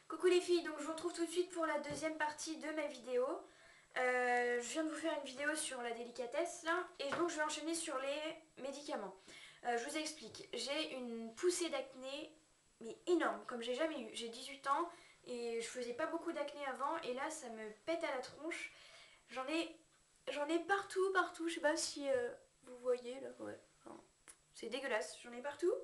Coucou les filles, donc je vous retrouve tout de suite pour la deuxième partie de ma vidéo. Je viens de vous faire une vidéo sur la délicatesse là, et donc je vais enchaîner sur les médicaments. Je vous explique, j'ai une poussée d'acné, mais énorme, comme j'ai jamais eu. J'ai 18 ans et je faisais pas beaucoup d'acné avant, et là ça me pète à la tronche. J'en ai, j'en ai partout, je sais pas si vous voyez là, ouais. Enfin, c'est dégueulasse, j'en ai partout.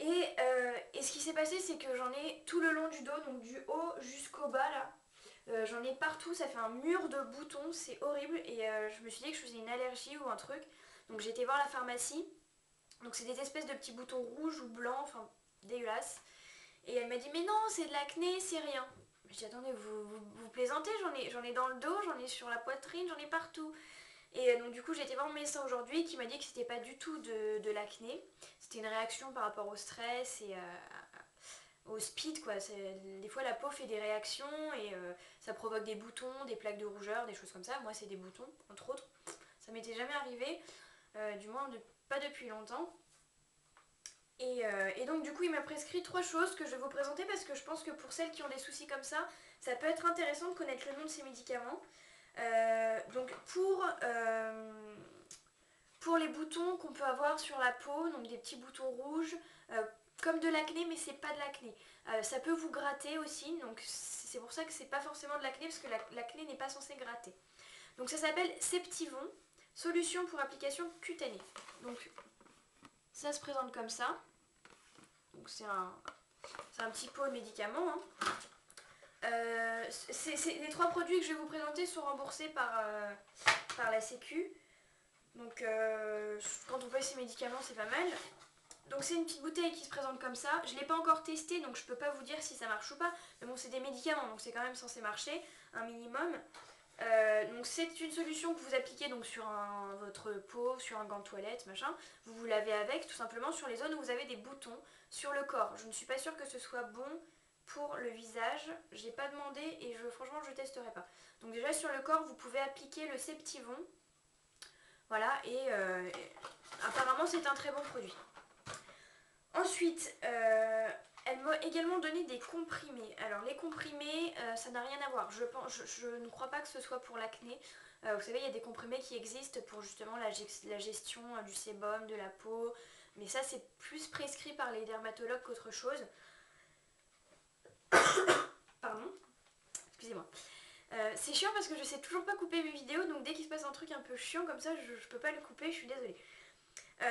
Et ce qui s'est passé, c'est que j'en ai tout le long du dos, donc du haut jusqu'au bas là. J'en ai partout, ça fait un mur de boutons, c'est horrible. Et je me suis dit que je faisais une allergie ou un truc. Donc j'ai été voir la pharmacie. Donc c'est des espèces de petits boutons rouges ou blancs, enfin dégueulasses. Et elle m'a dit mais non, c'est de l'acné, c'est rien. Je dis attendez, vous plaisantez, j'en ai dans le dos, j'en ai sur la poitrine, j'en ai partout. Et donc du coup j'ai été voir mon médecin aujourd'hui qui m'a dit que c'était pas du tout de l'acné. C'était une réaction par rapport au stress et au speed quoi. Des fois la peau fait des réactions et ça provoque des boutons, des plaques de rougeur, des choses comme ça. Moi c'est des boutons entre autres. Ça m'était jamais arrivé, du moins pas depuis longtemps. Et donc du coup il m'a prescrit 3 choses que je vais vous présenter parce que je pense que pour celles qui ont des soucis comme ça peut être intéressant de connaître le nom de ces médicaments. Donc pour les boutons qu'on peut avoir sur la peau, donc des petits boutons rouges, comme de l'acné, mais c'est pas de l'acné. Ça peut vous gratter aussi, donc c'est pour ça que c'est pas forcément de l'acné, parce que l'acné n'est pas censé gratter. Donc ça s'appelle Septivon, solution pour application cutanée. Donc ça se présente comme ça. Donc c'est un petit pot de médicaments. Hein. Les 3 produits que je vais vous présenter sont remboursés par la Sécu. Donc quand on paye ses médicaments, c'est pas mal. Donc c'est une petite bouteille qui se présente comme ça. Je ne l'ai pas encore testé, donc je peux pas vous dire si ça marche ou pas. Mais bon, c'est des médicaments, donc c'est quand même censé marcher, un minimum. Donc c'est une solution que vous appliquez donc sur votre peau, sur un gant de toilette, machin. Vous lavez avec, tout simplement sur les zones où vous avez des boutons sur le corps. Je ne suis pas sûre que ce soit bon pour le visage. J'ai pas demandé et franchement je testerai pas. Donc déjà sur le corps, vous pouvez appliquer le Septivon. Voilà, et apparemment c'est un très bon produit. Ensuite, elle m'a également donné des comprimés. Alors les comprimés, ça n'a rien à voir. Je ne crois pas que ce soit pour l'acné. Vous savez, il y a des comprimés qui existent pour justement la gestion du sébum, de la peau. Mais ça, c'est plus prescrit par les dermatologues qu'autre chose. Pardon, excusez-moi. C'est chiant parce que je sais toujours pas couper mes vidéos, donc dès qu'il se passe un truc un peu chiant comme ça, je peux pas le couper, je suis désolée.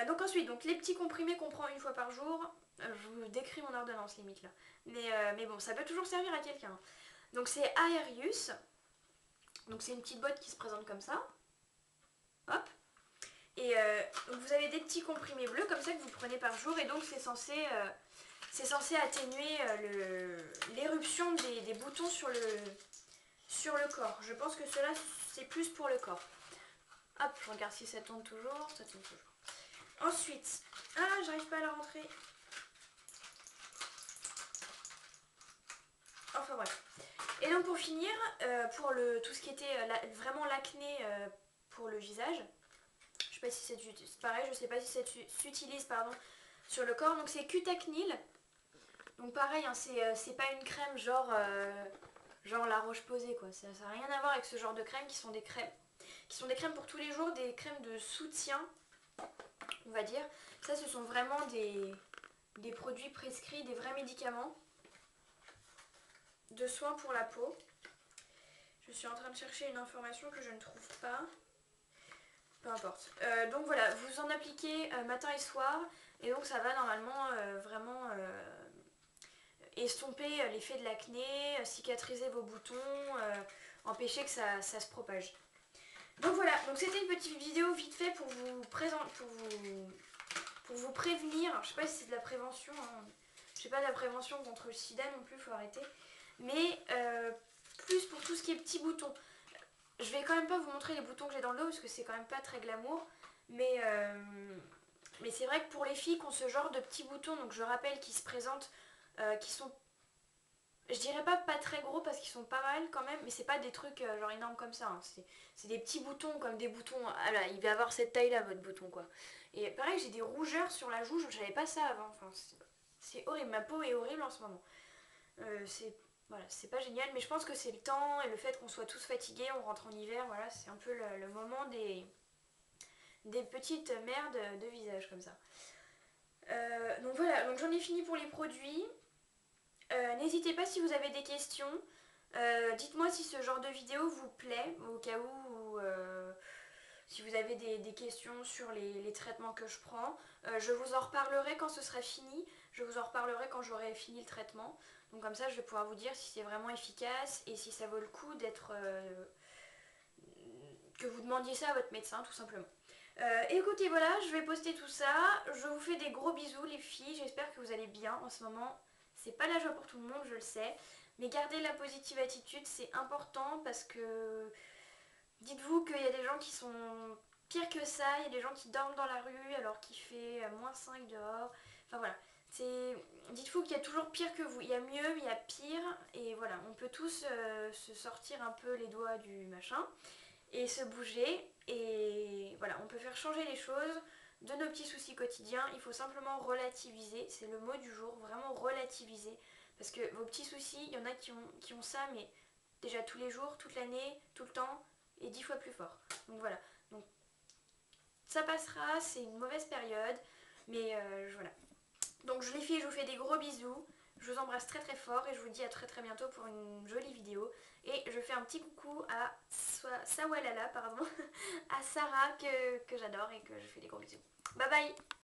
Donc ensuite, les petits comprimés qu'on prend une fois par jour, je vous décris mon ordonnance limite là. Mais bon, ça peut toujours servir à quelqu'un. Donc c'est Aerius. Donc c'est une petite boîte qui se présente comme ça. Hop. Et donc vous avez des petits comprimés bleus comme ça que vous prenez par jour et donc c'est censé atténuer l'éruption des boutons sur le corps. Je pense que cela c'est plus pour le corps. Hop, je regarde si ça tourne toujours. Ça tourne toujours. Ensuite, j'arrive pas à la rentrer. Enfin bref. Et donc pour finir, pour tout ce qui était vraiment l'acné pour le visage, je sais pas si c'est pareil, je sais pas si ça s'utilise pardon sur le corps. Donc c'est Cutacnil. Donc pareil, hein, c'est pas une crème genre la Roche-Posay quoi. Ça n'a rien à voir avec ce genre de crème qui sont des crèmes pour tous les jours, des crèmes de soutien, on va dire. Ça, ce sont vraiment des produits prescrits, des vrais médicaments de soins pour la peau. Je suis en train de chercher une information que je ne trouve pas. Peu importe. Donc voilà, vous en appliquez matin et soir. Et donc ça va normalement vraiment estomper l'effet de l'acné, cicatriser vos boutons, empêcher que ça se propage. Donc voilà, donc c'était une petite vidéo vite fait pour vous prévenir. Alors, je sais pas si c'est de la prévention, hein. Je sais pas de la prévention contre le sida non plus, faut arrêter. Mais plus pour tout ce qui est petits boutons. Je vais quand même pas vous montrer les boutons que j'ai dans le dos parce que c'est quand même pas très glamour. Mais c'est vrai que pour les filles qui ont ce genre de petits boutons, donc je rappelle qu'ils se présentent, qui sont, je dirais pas très gros parce qu'ils sont pas mal quand même, mais c'est pas des trucs genre énormes comme ça. Hein. C'est des petits boutons comme des boutons. Ah là, il va avoir cette taille là votre bouton quoi. Et pareil, j'ai des rougeurs sur la joue, je savais pas ça avant. Enfin, c'est horrible, ma peau est horrible en ce moment. Voilà, c'est pas génial, mais je pense que c'est le temps et le fait qu'on soit tous fatigués, on rentre en hiver, voilà, c'est un peu le moment des petites merdes de visage comme ça. Donc voilà, donc j'en ai fini pour les produits. N'hésitez pas si vous avez des questions. Dites-moi si ce genre de vidéo vous plaît, au cas où si vous avez des questions sur les traitements que je prends. Je vous en reparlerai quand ce sera fini. Je vous en reparlerai quand j'aurai fini le traitement. Donc comme ça, je vais pouvoir vous dire si c'est vraiment efficace et si ça vaut le coup d'être... que vous demandiez ça à votre médecin, tout simplement. Écoutez, voilà, je vais poster tout ça. Je vous fais des gros bisous, les filles. J'espère que vous allez bien en ce moment. C'est pas la joie pour tout le monde, je le sais. Mais gardez la positive attitude, c'est important parce que dites-vous qu'il y a des gens qui sont pires que ça. Il y a des gens qui dorment dans la rue alors qu'il fait -5 dehors. Enfin voilà. Dites-vous qu'il y a toujours pire que vous. Il y a mieux, mais il y a pire. Et voilà, on peut tous se sortir un peu les doigts du machin et se bouger. Et voilà, on peut faire changer les choses de nos petits soucis quotidiens. Il faut simplement relativiser, c'est le mot du jour, vraiment relativiser. Parce que vos petits soucis, il y en a qui ont ça, mais déjà tous les jours, toute l'année, tout le temps, et 10 fois plus fort. Donc voilà, donc ça passera, c'est une mauvaise période, mais voilà. Donc les filles, je vous fais des gros bisous. Je vous embrasse très très fort et je vous dis à très très bientôt pour une jolie vidéo. Et je fais un petit coucou à Sawalala, pardon, à Sarah que j'adore et que je fais des gros bisous. Bye bye!